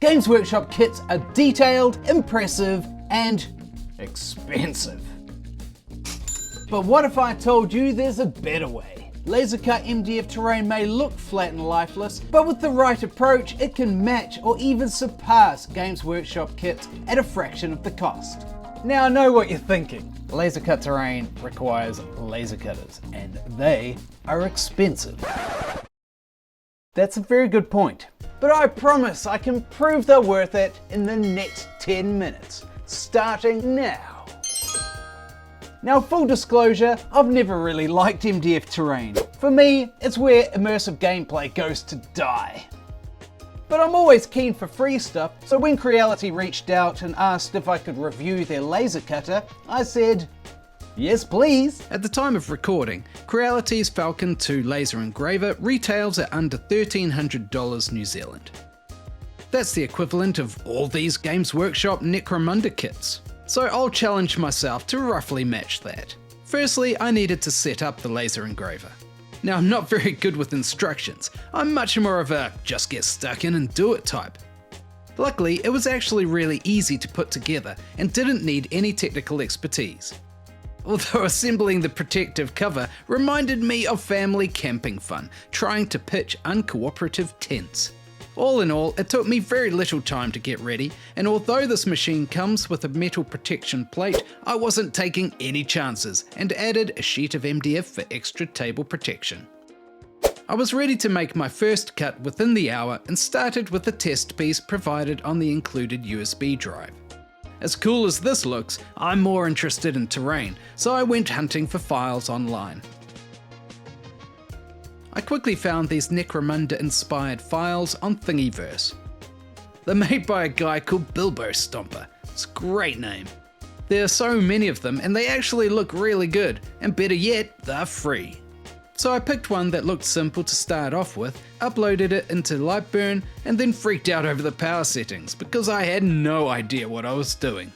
Games Workshop kits are detailed, impressive, and expensive. But what if I told you there's a better way? Laser cut MDF terrain may look flat and lifeless, but with the right approach, it can match or even surpass Games Workshop kits at a fraction of the cost. Now I know what you're thinking. Laser cut terrain requires laser cutters, and they are expensive. That's a very good point, but I promise I can prove they're worth it in the next 10 minutes, starting now. Now, full disclosure, I've never really liked MDF terrain. For me, it's where immersive gameplay goes to die. But I'm always keen for free stuff, so when Creality reached out and asked if I could review their laser cutter, I said, yes please. At the time of recording, Creality's Falcon 2 laser engraver retails at under $1,300 New Zealand. That's the equivalent of all these Games Workshop Necromunda kits. So I'll challenge myself to roughly match that. Firstly, I needed to set up the laser engraver. Now, I'm not very good with instructions. I'm much more of a just get stuck in and do it type. Luckily, it was actually really easy to put together and didn't need any technical expertise. Although assembling the protective cover reminded me of family camping fun, trying to pitch uncooperative tents. All in all, it took me very little time to get ready, and although this machine comes with a metal protection plate, I wasn't taking any chances and added a sheet of MDF for extra table protection. I was ready to make my first cut within the hour and started with the test piece provided on the included USB drive. As cool as this looks, I'm more interested in terrain, so I went hunting for files online. I quickly found these Necromunda-inspired files on Thingiverse. They're made by a guy called Bilbo Stomper. It's a great name. There are so many of them and they actually look really good, and better yet, they're free. So I picked one that looked simple to start off with, uploaded it into Lightburn, and then freaked out over the power settings because I had no idea what I was doing.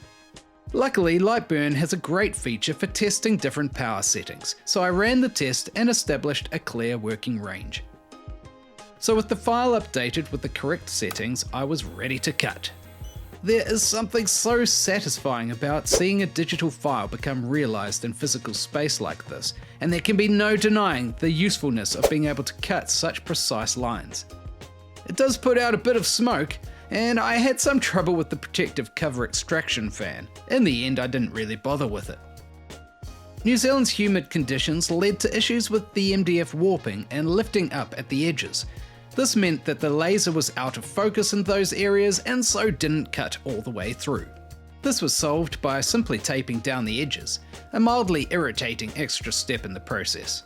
Luckily, Lightburn has a great feature for testing different power settings, so I ran the test and established a clear working range. So with the file updated with the correct settings, I was ready to cut. There is something so satisfying about seeing a digital file become realized in physical space like this, and there can be no denying the usefulness of being able to cut such precise lines. It does put out a bit of smoke, and I had some trouble with the protective cover extraction fan. In the end, I didn't really bother with it. New Zealand's humid conditions led to issues with the MDF warping and lifting up at the edges. This meant that the laser was out of focus in those areas and so didn't cut all the way through. This was solved by simply taping down the edges, a mildly irritating extra step in the process.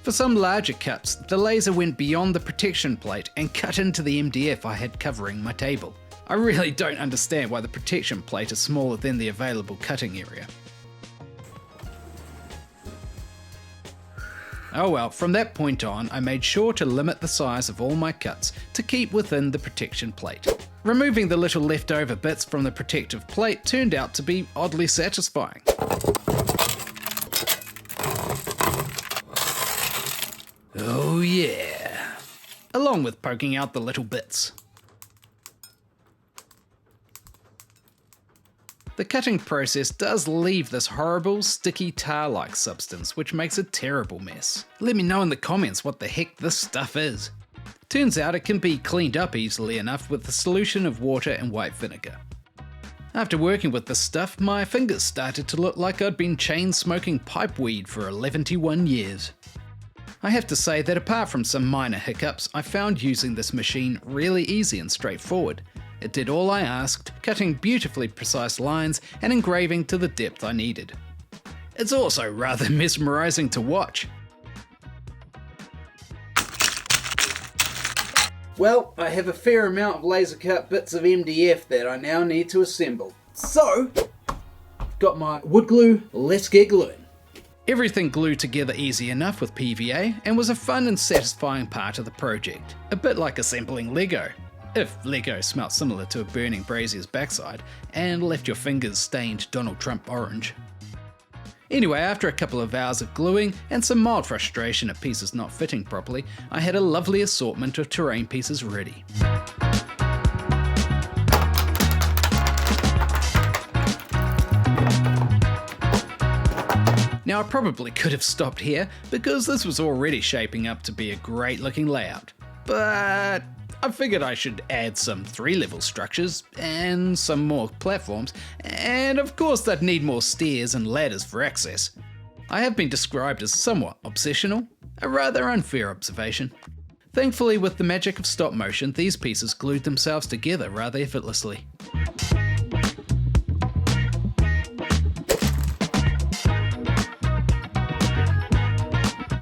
For some larger cuts, the laser went beyond the protection plate and cut into the MDF I had covering my table. I really don't understand why the protection plate is smaller than the available cutting area. Oh well, from that point on, I made sure to limit the size of all my cuts to keep within the protection plate. Removing the little leftover bits from the protective plate turned out to be oddly satisfying. Oh yeah! Along with poking out the little bits. The cutting process does leave this horrible, sticky tar-like substance which makes a terrible mess. Let me know in the comments what the heck this stuff is. Turns out it can be cleaned up easily enough with a solution of water and white vinegar. After working with this stuff, my fingers started to look like I'd been chain-smoking pipeweed for 11 years. I have to say that apart from some minor hiccups, I found using this machine really easy and straightforward. It did all I asked, cutting beautifully precise lines and engraving to the depth I needed. It's also rather mesmerizing to watch. Well, I have a fair amount of laser cut bits of MDF that I now need to assemble. So, I've got my wood glue, let's get gluing. Everything glued together easy enough with PVA and was a fun and satisfying part of the project. A bit like assembling Lego. If Lego smelt similar to a burning brazier's backside and left your fingers stained Donald Trump orange. Anyway, after a couple of hours of gluing and some mild frustration at pieces not fitting properly, I had a lovely assortment of terrain pieces ready. Now I probably could have stopped here because this was already shaping up to be a great looking layout, but I figured I should add some 3-level structures and some more platforms, and of course I'd need more stairs and ladders for access. I have been described as somewhat obsessional, a rather unfair observation. Thankfully, with the magic of stop motion, these pieces glued themselves together rather effortlessly.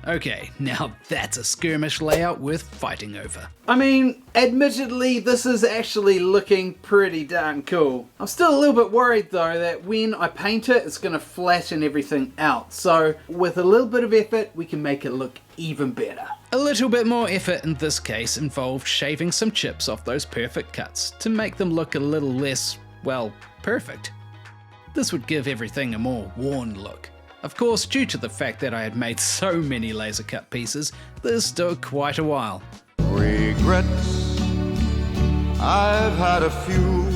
Okay, now that's a skirmish layout worth fighting over. I mean, admittedly, this is actually looking pretty darn cool. I'm still a little bit worried though that when I paint it, it's going to flatten everything out. So with a little bit of effort, we can make it look even better. A little bit more effort in this case involved shaving some chips off those perfect cuts to make them look a little less, well, perfect. This would give everything a more worn look. Of course, due to the fact that I had made so many laser cut pieces, this took quite a while. Regrets, I've had a few.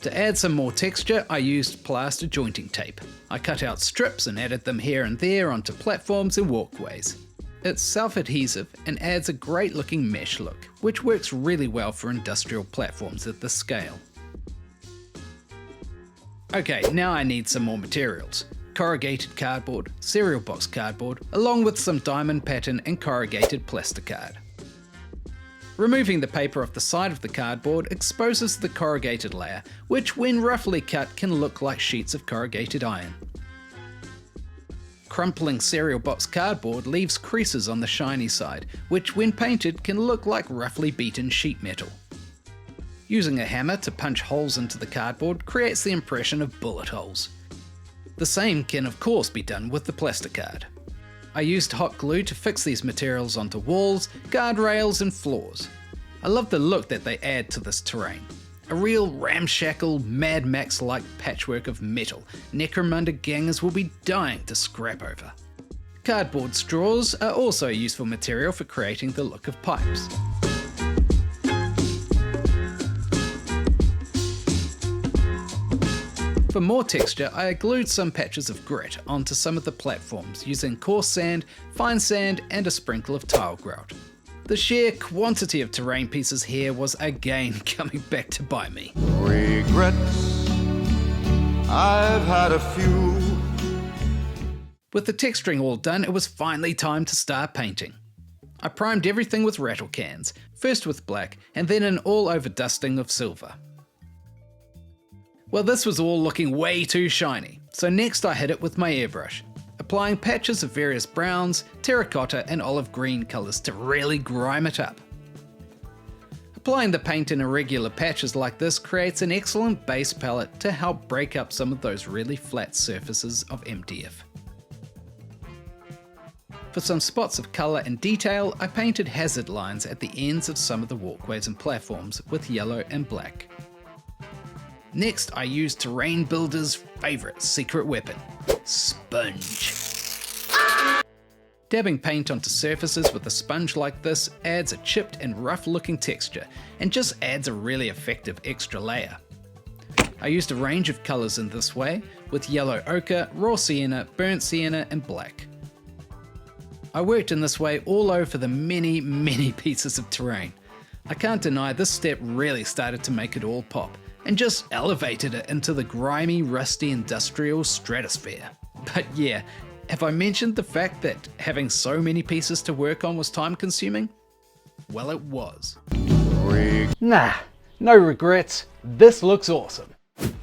To add some more texture, I used plaster jointing tape. I cut out strips and added them here and there onto platforms and walkways. It's self-adhesive and adds a great looking mesh look, which works really well for industrial platforms at this scale. Okay, now I need some more materials. Corrugated cardboard, cereal box cardboard, along with some diamond pattern and corrugated plasticard. Removing the paper off the side of the cardboard exposes the corrugated layer, which when roughly cut can look like sheets of corrugated iron. Crumpling cereal box cardboard leaves creases on the shiny side, which when painted can look like roughly beaten sheet metal. Using a hammer to punch holes into the cardboard creates the impression of bullet holes. The same can of course be done with the plasticard. I used hot glue to fix these materials onto walls, guardrails and floors. I love the look that they add to this terrain. A real ramshackle Mad Max-like patchwork of metal Necromunda gangers will be dying to scrap over. Cardboard straws are also a useful material for creating the look of pipes. For more texture, I glued some patches of grit onto some of the platforms using coarse sand, fine sand and a sprinkle of tile grout. The sheer quantity of terrain pieces here was again coming back to bite me. Regrets, I've had a few. With the texturing all done, it was finally time to start painting. I primed everything with rattle cans, first with black and then an all-over dusting of silver. Well, this was all looking way too shiny, so next I hit it with my airbrush, applying patches of various browns, terracotta and olive green colours to really grime it up. Applying the paint in irregular patches like this creates an excellent base palette to help break up some of those really flat surfaces of MDF. For some spots of colour and detail, I painted hazard lines at the ends of some of the walkways and platforms with yellow and black. Next, I used Terrain Builder's favourite secret weapon, sponge. Dabbing paint onto surfaces with a sponge like this adds a chipped and rough looking texture and just adds a really effective extra layer. I used a range of colours in this way, with yellow ochre, raw sienna, burnt sienna and black. I worked in this way all over the many pieces of terrain. I can't deny this step really started to make it all pop, and just elevated it into the grimy, rusty industrial stratosphere. But yeah, have I mentioned the fact that having so many pieces to work on was time consuming? Well, it was. Nah, no regrets. This looks awesome.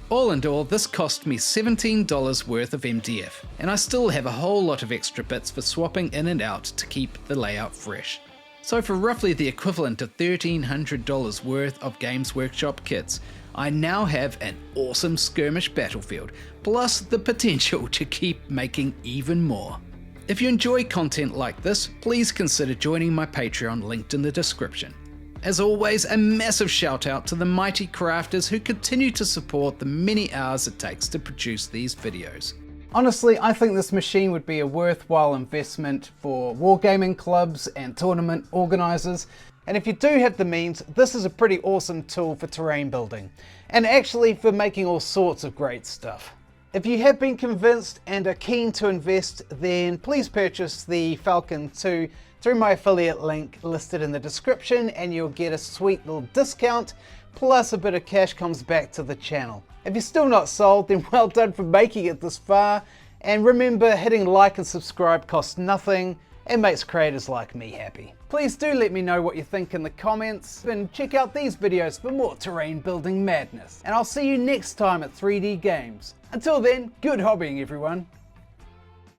All in all, this cost me $17 worth of MDF, and I still have a whole lot of extra bits for swapping in and out to keep the layout fresh. So for roughly the equivalent of $1,300 worth of Games Workshop kits, I now have an awesome skirmish battlefield, plus the potential to keep making even more. If you enjoy content like this, please consider joining my Patreon linked in the description. As always, a massive shout out to the mighty crafters who continue to support the many hours it takes to produce these videos. Honestly, I think this machine would be a worthwhile investment for wargaming clubs and tournament organisers. And if you do have the means, this is a pretty awesome tool for terrain building, and actually for making all sorts of great stuff. If you have been convinced and are keen to invest, then please purchase the Falcon 2 through my affiliate link listed in the description, and you'll get a sweet little discount, plus a bit of cash comes back to the channel. If you're still not sold, then well done for making it this far, and remember, hitting like and subscribe costs nothing and makes creators like me happy. Please do let me know what you think in the comments, and check out these videos for more terrain building madness. And I'll see you next time at 3D Games. Until then, good hobbying everyone.